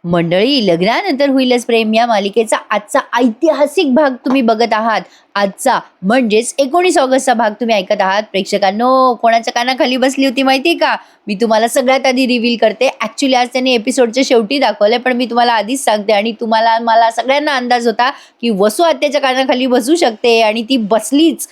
मंडळी, लग्नानंतर होईलच प्रेम या मालिकेचा आजचा ऐतिहासिक भाग तुम्ही बघत आहात. आजचा म्हणजेच 19 ऑगस्टचा भाग तुम्ही ऐकत आहात. प्रेक्षकांनो, कोणाच्या कानाखाली बसली होती माहिती का? मी तुम्हाला सगळ्यात आधी रिव्हील करते. ऍक्च्युली आज त्यांनी एपिसोडच्या शेवटी दाखवलंय, पण मी तुम्हाला आधीच सांगते आणि तुम्हाला मला सगळ्यांना अंदाज होता की वसू आत्याच्या कानाखाली बसू शकते आणि ती बसलीच.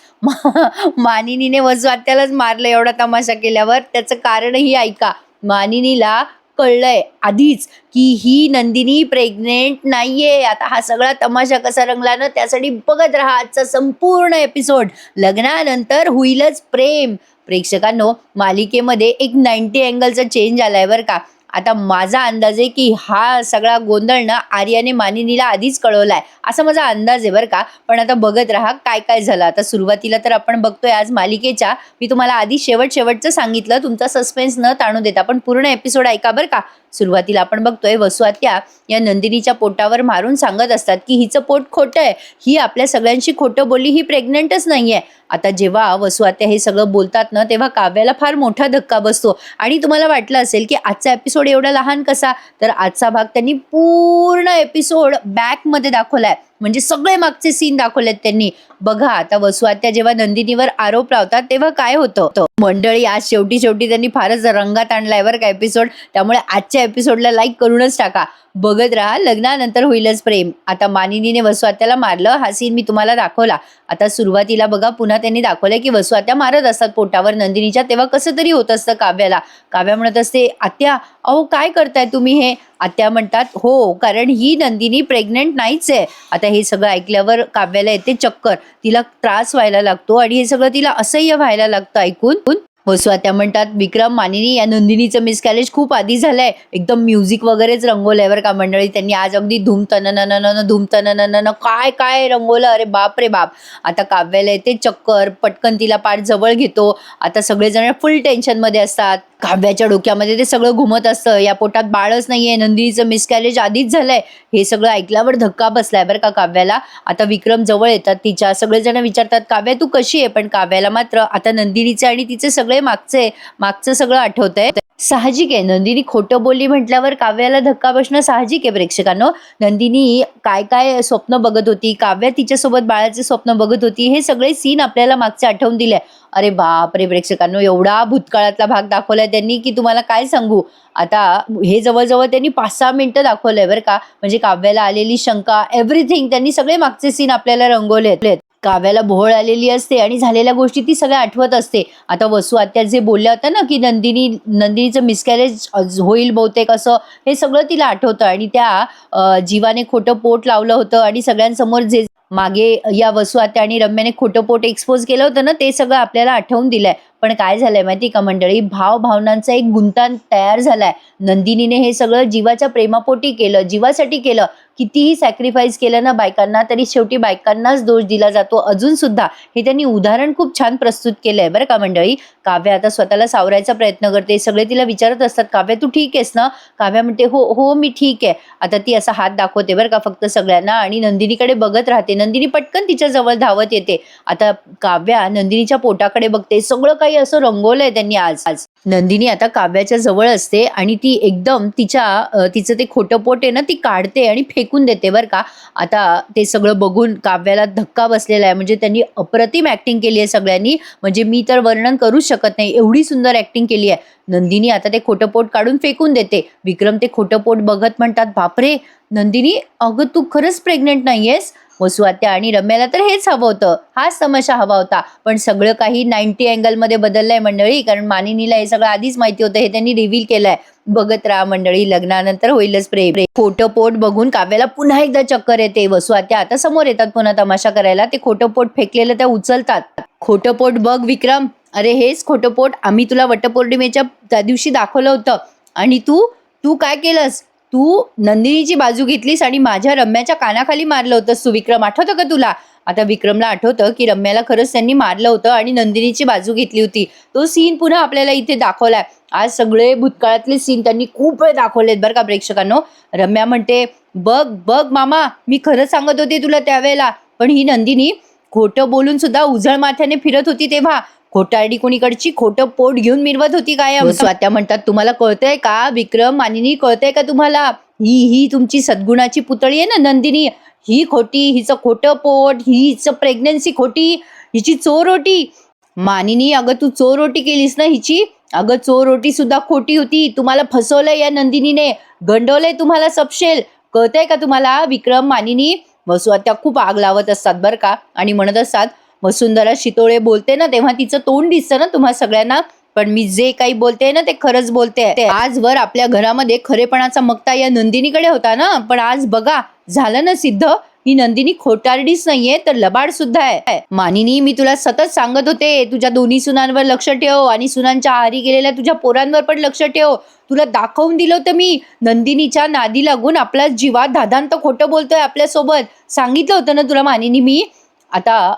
मानिनीने वसू आत्यालाच मारलं एवढा तमाशा केल्यावर. त्याचं कारणही ऐका. मानिनीला कळलंय आधीच की ही नंदिनी प्रेग्नेंट नाहीये. आता हा सगळा तमाशा कसा रंगला ना, त्यासाठी बघत राहा आजचा संपूर्ण एपिसोड. लग्नानंतर होईलच प्रेम. प्रेक्षकांनो, मालिकेमध्ये एक 90 अँगलचा चेंज आलाय बरं का. आता माझा अंदाज आहे की हा सगळा गोंधळ ना आर्याने मानिनीला आधीच कळवलाय, असा माझा अंदाज आहे बरं का. पण आता बघत राहा काय काय झालं. आता सुरुवातीला तर आपण बघतोय आज मालिकेच्या, मी तुम्हाला आधी शेवटचं सांगितलं तुमचा सस्पेन्स न ताणू देता, पण पूर्ण एपिसोड ऐका बरं का. सुरुवातीला आपण बघतोय वसू आत्या या नंदिनीच्या पोटावर मारून सांगत असतात की हिचं पोट खोटं आहे, ही आपल्या सगळ्यांशी खोटं बोलली, ही प्रेग्नंटच नाहीये. आता जेव्हा वसू आत्या हे सगळं बोलतात ना, तेव्हा काव्याला फार मोठा धक्का बसतो. आणि तुम्हाला वाटलं असेल की आजचा एपिसोड एवढा लहान कसा, तर आजचा भाग त्यांनी पूर्ण एपिसोड बॅकमध्ये दाखवलाय. म्हणजे सगळे मागचे सीन दाखवलेत त्यांनी. बघा आता वसू आत्या जेव्हा नंदिनीवर आरोप लावतात तेव्हा काय होतं. मंडळी, आज शेवटी त्यांनी फारच रंगात आणलाय बरं का एपिसोड. त्यामुळे आजच्या एपिसोडला लाईक करूनच टाका. बघत राहा लग्नानंतर होईलच प्रेम. आता मानिनीने वसू आत्याला मारलं, हा सीन मी तुम्हाला दाखवला. आता सुरुवातीला बघा पुन्हा त्यांनी दाखवलंय की वसू आत्या मारत असतात पोटावर नंदिनीच्या, तेव्हा कसं तरी होत असतं काव्याला. काव्या म्हणत असते, आत्या अहो काय करताय तुम्ही हे. आत्या म्हणतात, हो कारण ही नंदिनी प्रेग्नेंट नाहीच आहे. आता हे सगळं ऐकल्यावर काव्याला येते चक्कर, तिला त्रास व्हायला लागतो आणि हे सगळं तिला असह्य व्हायला लागतं ऐकून. वसू आत्या म्हणतात, विक्रम, मानिनी, या नंदिनीचं मिसकॅरेज खूप आधी झालंय. एकदम म्युझिक वगैरेच रंगवलंय बरं का मंडळी. त्यांनी आज अगदी धूम तननन काय काय रंगवलं, अरे बाप रे बाप. आता काव्याला येते चक्कर, पटकन तिला पाठ जवळ घेतो. आता सगळेजण फुल टेन्शन मध्ये असतात. काव्याच्या डोक्यामध्ये ते सगळं घुमत असतं, या पोटात बाळच नाहीये, नंदिनीचं मिसकॅरेज आधीच झालंय. हे सगळं ऐकल्यावर धक्का बसलाय बरं का काव्याला. आता विक्रम जवळ येतात तिच्या, सगळेजण विचारतात, काव्या तू कशी आहे. पण काव्याला मात्र आता नंदिनीचे आणि तिचे सगळे मागचं सगळं आठवतंय. साहजिक आहे, नंदिनी खोटं बोलली म्हटल्यावर काव्याला धक्का बसणं साहजिक आहे. प्रेक्षकांनो, नंदिनी काय काय स्वप्न बघत होती, काव्या तिच्यासोबत बाळाचे स्वप्न बघत होती, हे सगळे सीन आपल्याला मागचे आठवून दिले. अरे बाप रे प्रेक्षकांनो, एवढा भूतकाळातला भाग दाखवलाय त्यांनी की तुम्हाला काय सांगू. आता हे जवळजवळ त्यांनी 5-6 मिनिटं दाखवलंय बरं का. म्हणजे काव्याला आलेली शंका, एव्हरीथिंग, त्यांनी सगळे मागचे सीन आपल्याला रंगवलेत. काव्याला भोळ आलेली असते आणि झालेल्या गोष्टी ती सगळ्या आठवत असते. आता वसू आत्या जे बोलल्या होत्या ना की नंदिनीचं मिसकॅरेज होईल बहुतेक, असं हे सगळं तिला आठवतं. आणि त्या जीवाने खोटं पोट लावलं होतं आणि सगळ्यांसमोर जे मागे या वसू आत्या आणि रम्याने खोटं पोट एक्सपोज केलं होतं ना, ते सगळं आपल्याला आठवून दिलंय. पण काय झालंय माहिती का मंडळी, भावनांचा एक गुंता तयार झालाय. नंदिनीने हे सगळं जीवाच्या प्रेमापोटी केलं, जीवासाठी केलं. कितीही सॅक्रिफाईस केलं ना बायकांना, तरी शेवटी बायकांनाच दोष दिला जातो अजून सुद्धा. हे त्यांनी उदाहरण खूप छान प्रस्तुत केलंय बरं का मंडळी. काव्या आता स्वतःला सावरायचा प्रयत्न करते. सगळे तिला विचारत असतात, काव्या तू ठीक आहेस ना. काव्या म्हणते, हो हो मी ठीक आहे. आता ती असा हात दाखवते बरं का फक्त सगळ्यांना आणि नंदिनीकडे बघत राहते. नंदिनी पटकन तिच्या जवळ धावत येते. आता काव्या नंदिनीच्या पोटाकडे बघते. सगळं काही असं रंगवलंय त्यांनी आज. नंदिनी आता काव्याच्या जवळ असते आणि ती एकदम तिचं ते खोटं पोट आहे ना, ती काढते आणि फेकून देते बरं का. आता ते सगळं बघून काव्याला धक्का बसलेला आहे. म्हणजे त्यांनी अप्रतिम ऍक्टिंग केली आहे सगळ्यांनी. म्हणजे मी तर वर्णन करूच शकत नाही, एवढी सुंदर ऍक्टिंग केली आहे. नंदिनी आता ते खोटं पोट काढून फेकून देते. विक्रम ते खोटं पोट बघत म्हणतात, बापरे नंदिनी, अगं तू खरंच प्रेग्नेंट नाहीयेस. वसू आत्या आणि रम्याला तर हेच हवं होतं, हाच तमाशा हवा होता. पण सगळं काही 90 अँगल मध्ये बदललंय मंडळी, कारण मानिनीला हे सगळं आधीच माहिती होतं, हे त्यांनी रिव्हील केलंय. बघत राहा मंडळी, लग्नानंतर होईलच प्रेम. खोटं पोट बघून काव्याला पुन्हा एकदा चक्कर येते. वसू आत्या आता समोर येतात पुन्हा तमाशा करायला. ते खोटं पोट फेकलेलं त्या उचलतात. खोटं पोट बघ विक्रम, अरे हेच खोटं पोट आम्ही तुला वटपौर्णिमेच्या त्या दिवशी दाखवलं होतं. आणि तू काय केलंस, तू नंदिनीची बाजू घेतलीस आणि माझ्या रम्याच्या कानाखाली मारलं होतंस तू. विक्रम, आठवतं का तुला. आता विक्रमला आठवतं की रम्याला खरंच त्यांनी मारलं होतं आणि नंदिनीची बाजू घेतली होती. तो सीन पुन्हा आपल्याला इथे दाखवलाय. आज सगळे भूतकाळातले सीन त्यांनी खूप वेळ दाखवलेत बरं का प्रेक्षकांनो. रम्या म्हणते, बघ बघ मामा, मी खरं सांगत होते तुला त्यावेळेला, पण ही नंदिनी खोटं बोलून सुद्धा उजळ माथ्याने फिरत होती तेव्हा. खोटारडी कोणीकडची, खोटं पोट घेऊन मिरवत होती कायम. स्वात्या म्हणतात, तुम्हाला कळतंय का विक्रम, मानिनी, कळतंय का तुम्हाला? ही तुमची सद्गुणाची पुतळी आहे ना नंदिनी, ही खोटी, हिचं खोटं पोट, हिचं प्रेग्नन्सी खोटी, हिची चोरोटी. मानिनी, अगं तू चोरोटी केलीस ना हिची, अगं चोरोटी सुद्धा खोटी होती. तुम्हाला फसवलंय या नंदिनीने, गंडवलंय तुम्हाला सपशेल. कळतंय का तुम्हाला विक्रम, मानिनी? वसुहत्या खूप आग लावत असतात बरं का, आणि म्हणत असतात, वसुंधरा शितोळे बोलते ना तेव्हा तिचं तोंड दिसतं ना तुम्हा सगळ्यांना, पण मी जे काही बोलते ना ते खरंच बोलते. आजवर आपल्या घरामध्ये खरेपणाचा मक्ता या नंदिनीकडे होता ना, पण आज बघा झालं ना सिद्ध, ही नंदिनी खोटारडीच नाहीये तर लबाड सुद्धा आहे. मानिनी, मी तुला सतत सांगत होते तुझ्या दोन्ही सुनांवर लक्ष ठेव आणि सुनांच्या आहारी गेलेल्या तुझ्या पोरांवर पण लक्ष ठेव. तुला दाखवून दिलं होतं मी, नंदिनीच्या नादी लागून आपला जीवा दादांत खोटं बोलतोय आपल्यासोबत. सांगितलं होतं ना तुला मानिनी मी. आता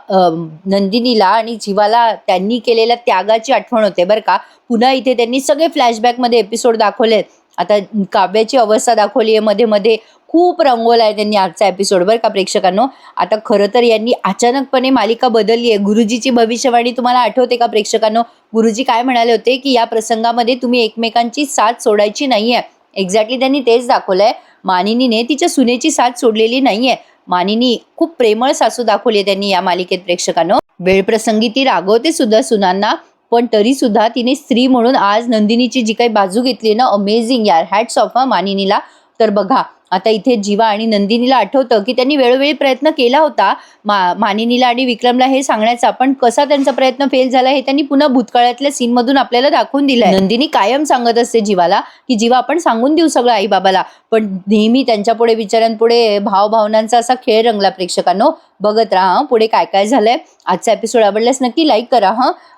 नंदिनीला आणि जीवाला त्यांनी केलेल्या त्यागाची आठवण होते बरं का. पुन्हा इथे त्यांनी सगळे फ्लॅशबॅकमध्ये एपिसोड दाखवलेत. आता काव्याची अवस्था दाखवली आहे मध्ये मध्ये, खूप रंगवला आहे त्यांनी आजचा एपिसोड बरं का प्रेक्षकांनो. आता खरं तर यांनी अचानकपणे मालिका बदलली आहे. गुरुजीची भविष्यवाणी तुम्हाला आठवते का प्रेक्षकांनो? गुरुजी काय म्हणाले होते की या प्रसंगामध्ये तुम्ही एकमेकांची साथ सोडायची नाहीये. एक्झॅक्टली त्यांनी तेच दाखवलंय. मानिनीने तिच्या सुनेची साथ सोडलेली नाहीये. मानिनी खूप प्रेमळ सासू दाखवली त्यांनी या मालिकेत प्रेक्षकांनो. वेळप्रसंगी ती रागवते सुद्धा सुनांना, पण तरी सुद्धा तिने स्त्री म्हणून आज नंदिनीची जी काही बाजू घेतली ना, अमेझिंग यार, हॅट्स ऑफ मानिनीला. तर बघा आता इथे जीवा आणि नंदिनीला आठवतं की त्यांनी वेळोवेळी प्रयत्न केला होता मानिनीला आणि विक्रमला हे सांगण्याचा, पण कसा त्यांचा प्रयत्न फेल झाला हे त्यांनी पुन्हा भूतकाळातल्या सीन मधून आपल्याला दाखवून दिलंय. नंदिनी कायम सांगत असते जीवाला की जीवा आपण सांगून देऊ सगळं आई बाबाला, पण नेहमी त्यांच्या पुढे विचारांपुढे भावभावनांचा असा खेळ रंगला प्रेक्षकांनो. बघत राहा पुढे काय काय झालंय. आजचा एपिसोड आवडल्यास नक्की लाईक करा.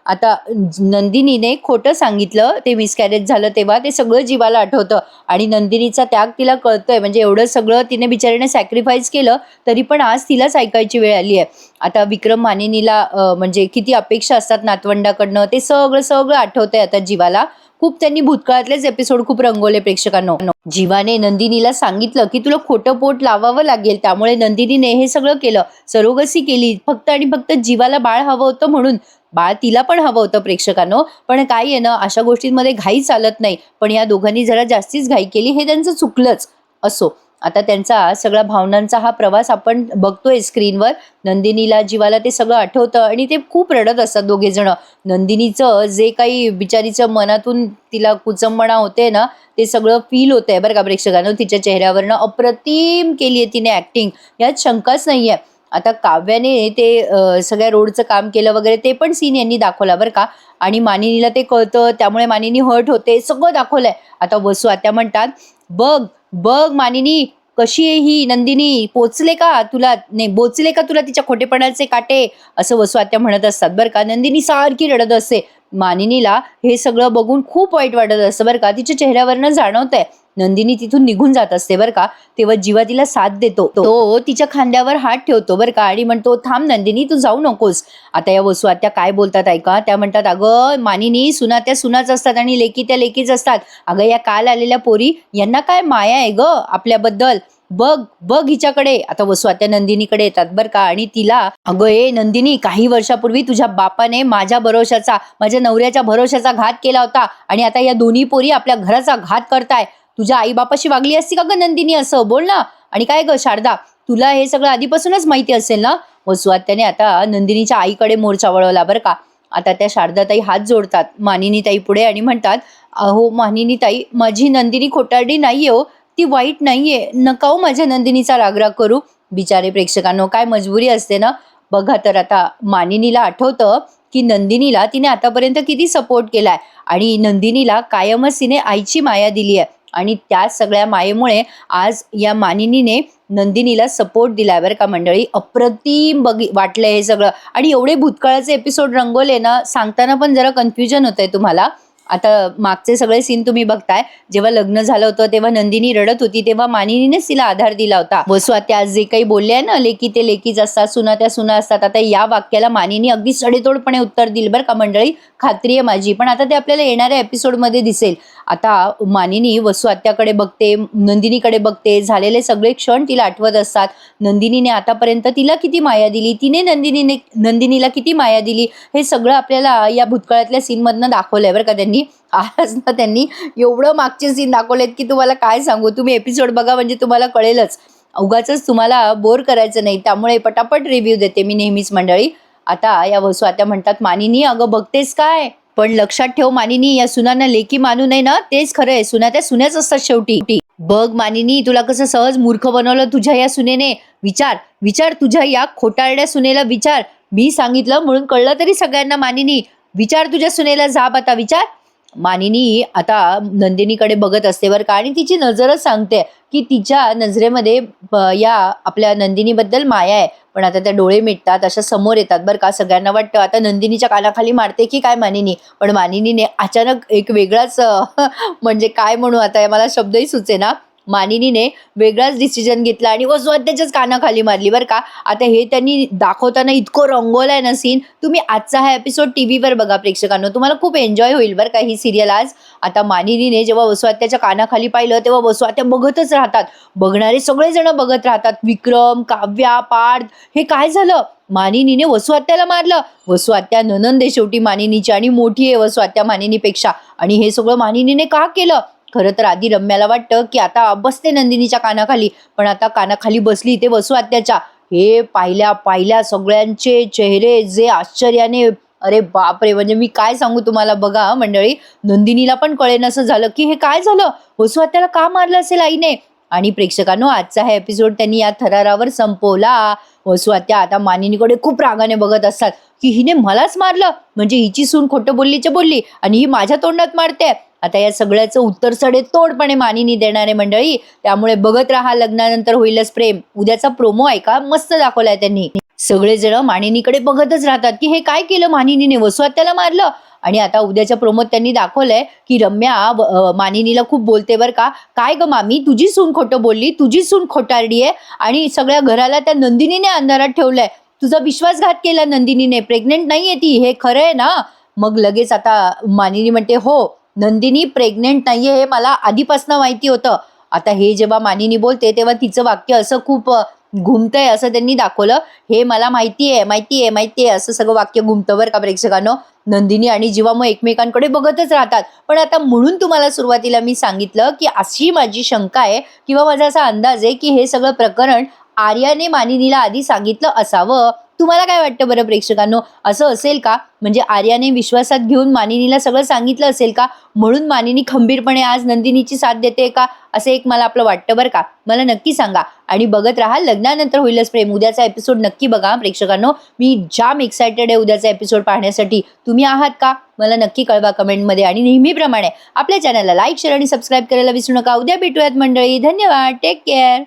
आता नंदिनीने खोटं सांगितलं, ते मिसकॅरेज झालं तेव्हा, ते सगळं जीवाला आठवतं आणि नंदिनीचा त्याग तिला कळतोय. म्हणजे एवढं सगळं तिने बिचारीने सॅक्रिफाईस केलं तरी पण आज तिलाच ऐकायची वेळ आली आहे. आता विक्रम मानिनीला म्हणजे किती अपेक्षा असतात नातवंडाकडनं, ते सगळं सगळं आठवतंय आता जीवाला. खूप त्यांनी भूतकाळातलेच एपिसोड खूप रंगवले प्रेक्षकांनो. जीवाने नंदिनीला सांगितलं की तुला खोटं पोट लावावं लागेल, त्यामुळे नंदिनीने हे सगळं केलं, सरोगसी केली फक्त आणि फक्त जीवाला बाळ हवं होतं म्हणून. बाळ तिला पण हवं होतं प्रेक्षकांनो, पण काय आहे ना, अशा गोष्टींमध्ये घाई चालत नाही. पण या दोघांनी जरा जास्तीच घाई केली, हे त्यांचं चुकलंच. असो, आता त्यांचा सगळा भावनांचा हा प्रवास आपण बघतोय स्क्रीनवर. नंदिनीला जीवाला ते सगळं आठवतं आणि ते खूप रडत असतात दोघे जण. नंदिनीचं जे काही बिचारीचं मनातून तिला कुचंबणा होते ना, ते सगळं फील होतंय बरं का प्रेक्षकांनो. तिच्या चेहऱ्यावरनं अप्रतिम केली आहे तिने ऍक्टिंग, यात शंकाच नाहीये. आता काव्याने ते सगळ्या रोडचं काम केलं वगैरे, ते पण सीन यांनी दाखवला बरं का. आणि मानिनीला ते कळतं, त्यामुळे मानिनी हर्ट होते, सगळं दाखवलंय. आता वसू आत्या म्हणतात, बघ बघ मानिनी कशी आहे ही नंदिनी, पोचले का तुला, नाही बोचले का तुला तिच्या खोटेपणाचे काटे, असं वसू आत्या म्हणत असतात बरं का. नंदिनी सारखी रडत असते. मानिनीला हे सगळं बघून खूप वाईट वाटत असतं बरं का, तिच्या चेहऱ्यावरनं जाणवतंय. नंदिनी तिथून निघून जात असते बरं का, तेव्हा जीवा तिला साथ देतो. तो तिच्या खांद्यावर हात ठेवतो बरं का आणि म्हणतो, थांब नंदिनी, तू जाऊ नकोस. आता या वसू आत्या काय बोलतात ऐका. त्या म्हणतात, अगं मानिनी, सुना त्या सुनाच असतात आणि लेकी त्या लेकीच असतात. अगं या काल आलेल्या पोरी, यांना काय माया आहे ग आपल्याबद्दल, बघ बघ हिच्याकडे. आता वसू आत्या नंदिनीकडे येतात बरं का आणि तिला, अगं ए नंदिनी, काही वर्षापूर्वी तुझ्या बापाने माझ्या भरोशाचा, माझ्या नवऱ्याच्या भरोशाचा घात केला होता आणि आता या दोन्ही पोरी आपल्या घराचा घात करताय. तुझ्या आई बापाशी वागली असती का ग नंदिनी, असं बोल ना. आणि काय ग शारदा, तुला हे सगळं आधीपासूनच माहिती असेल ना. वसू आत्याने आता नंदिनीच्या आईकडे मोर्चा वळवला बरं का. आता त्या शारदाताई हात जोडतात मानिनी ताई पुढे आणि म्हणतात, अहो मानिनी ताई, माझी नंदिनी खोटारडी नाहीये हो, ती वाईट नाहीये, नका हो माझ्या नंदिनीचा रागराग करू. बिचारे प्रेक्षकांनो, काय मजबुरी असते ना. बघा तर आता मानिनीला आठवतं की नंदिनीला तिने आतापर्यंत किती सपोर्ट केलाय आणि नंदिनीला कायमच तिने आईची माया दिली आहे आणि त्या सगळ्या मायेमुळे आज या मानिनीने नंदिनीला सपोर्ट दिलाय बरं का मंडळी. अप्रतिम वाटलंय हे सगळं आणि एवढे भूतकाळाचे एपिसोड रंगवले ना, सांगताना पण जरा कन्फ्युजन होतंय तुम्हाला. आता मागचे सगळे सीन तुम्ही बघताय, जेव्हा लग्न झालं होतं तेव्हा नंदिनी रडत होती, तेव्हा मानिनीनेच तिला आधार दिला होता. वसू आत्या आज जे काही बोलले ना, लेकी ते लेकीच असतात, सुना त्या सुना असतात, आता या वाक्याला मानिनी अगदी सडेतोडपणे उत्तर दिलं बरं का मंडळी, खात्री आहे माझी. पण आता ते आपल्याला येणाऱ्या एपिसोडमध्ये दिसेल. आता मानिनी वसू आत्याकडे बघते, नंदिनीकडे बघते, झालेले सगळे क्षण तिला आठवत असतात. नंदिनीने आतापर्यंत तिला किती माया दिली, तिने नंदिनीला किती माया दिली, हे सगळं आपल्याला या भूतकाळातल्या सीनमधनं दाखवलंय बरं का त्यांनी. आज ना त्यांनी एवढं मागचे सीन दाखवलेत की तुम्हाला काय सांगू. तुम्ही एपिसोड बघा म्हणजे तुम्हाला कळेलच. उगाचच तुम्हाला बोर करायचं नाही, त्यामुळे पटापट रिव्ह्यू देते मी नेहमीच मंडळी. आता या वसू आत्या म्हणतात, मानिनी अगं बघतेस काय, पण लक्षात ठेव मानिनी, या सुनांना लेकी मानू नये ना, तेच खरं आहे. सुना त्या सुन्याच असतात शेवटी. बघ मानिनी, तुला कसं सहज मूर्ख बनवलं तुझ्या या सुनेने. विचार विचार, तुझ्या या खोटारड्या सुनेला विचार. मी सांगितलं म्हणून कळलं तरी सगळ्यांना मानिनी. विचार तुझ्या सुनेला, जाब आता विचार. मानिनी आता नंदिनीकडे बघत असते बरं का, आणि तिची नजरच सांगते की तिच्या नजरेमध्ये या आपल्या नंदिनीबद्दल माया आहे. पण आता त्या डोळे मिटतात, अशा समोर येतात बरं का. सगळ्यांना वाटतं आता नंदिनीच्या कानाखाली मारते की काय मानिनी, पण मानिनीने अचानक एक वेगळाच म्हणजे काय म्हणू आता, मला शब्दही सुचेना. मानिनीने वेगळाच डिसिजन घेतला आणि वसू आत्याच्याच कानाखाली मारली बरं का. आता हे त्यांनी दाखवताना इतकं रंगवलंय ना सीन. तुम्ही आजचा हा एपिसोड टीव्हीवर बघा प्रेक्षकांनो, तुम्हाला खूप एन्जॉय होईल बरं का ही सिरियल आज. आता मानिनीने जेव्हा वसू आत्याच्या कानाखाली पाहिलं तेव्हा वसू आत्या बघतच राहतात. बघणारे सगळेजण बघत राहतात. विक्रम, काव्या, पार्थ, हे काय झालं, मानिनीने वसू आत्याला मारलं. वसू आत्या नणंद आहे शेवटी मानिनीची, आणि मोठी आहे वसू आत्या मानिनीपेक्षा. आणि हे सगळं मानिनीने का केलं. खरं तर आधी रम्याला वाटतं की आता बसते नंदिनीच्या कानाखाली, पण आता कानाखाली बसली ते वसू आत्याच्या. हे पाहिल्या पाहिल्या सगळ्यांचे चेहरे जे आश्चर्याने, अरे बापरे, म्हणजे मी काय सांगू तुम्हाला. बघा मंडळी, नंदिनीला पण कळेनासं झालं की हे काय झालं, वसू आत्याला का मारलं असेल आईने. आणि प्रेक्षकांनो, आजचा हा एपिसोड त्यांनी या थरारावर संपवला. वसू आत्या आता मानिनीकडे खूप रागाने बघत असतात की हिने मलाच मारलं, म्हणजे हिची सून खोटं बोललीच्या बोलली आणि ही माझ्या तोंडात मारते. आता या सगळ्याचं उत्तर सडेतोडपणे मानिनी देणार आहे मंडळी. त्यामुळे बघत राहा लग्नानंतर होईलच प्रेम. उद्याचा प्रोमो ऐका, मस्त दाखवलाय त्यांनी. सगळेजण मानिनीकडे बघतच राहतात की हे काय केलं मानिनीने, वसू आत्याला मारलं. आणि आता उद्याच्या प्रोमोत त्यांनी दाखवलंय की रम्या मानिनीला खूप बोलते बरं का. काय ग मामी, तुझी सून खोटं बोलली, तुझी सून खोटारडी आहे, आणि सगळ्या घराला त्या नंदिनीने अंधारात ठेवलंय. तुझा विश्वासघात केला नंदिनीने, प्रेग्नेंट नाहीये ती, हे खरं आहे ना. मग लगेच आता मानिनी म्हणते, हो नंदिनी प्रेग्नेंट नाहीये, हे मला आधीपासून माहिती होतं. आता हे जेव्हा मानिनी बोलते तेव्हा तिचं वाक्य असं खूप घुमतंय असं त्यांनी दाखवलं. हे मला माहितीये माहितीये माहितीये असं सगळं वाक्य घुमतं बरं का प्रेक्षकांनो. नंदिनी आणि जीवा मग एकमेकांकडे बघतच राहतात. पण आता म्हणून तुम्हाला सुरुवातीला मी सांगितलं की अशी माझी शंका आहे किंवा माझा असा अंदाज आहे की हे सगळं प्रकरण आर्याने मानिनीला आधी सांगितलं असावं. तुम्हाला काय वाटतं बरं प्रेक्षकांनो, असं असेल का? म्हणजे आर्याने विश्वासात घेऊन मानिनीला सगळं सांगितलं असेल का, म्हणून मानिनी खंबीरपणे आज नंदिनीची साथ देते का, असं एक मला आपलं वाटतं बरं का. मला नक्की सांगा आणि बघत राहा लग्नानंतर होईलच प्रेम. उद्याचा एपिसोड नक्की बघा प्रेक्षकांनो. मी जाम एक्सायटेड आहे उद्याचा एपिसोड पाहण्यासाठी. तुम्ही आहात का, मला नक्की कळवा कमेंटमध्ये. आणि नेहमीप्रमाणे आपल्या चॅनलला लाईक, शेअर आणि सबस्क्राईब करायला विसरू नका. उद्या भेटूयात मंडळी. धन्यवाद, टेक केअर.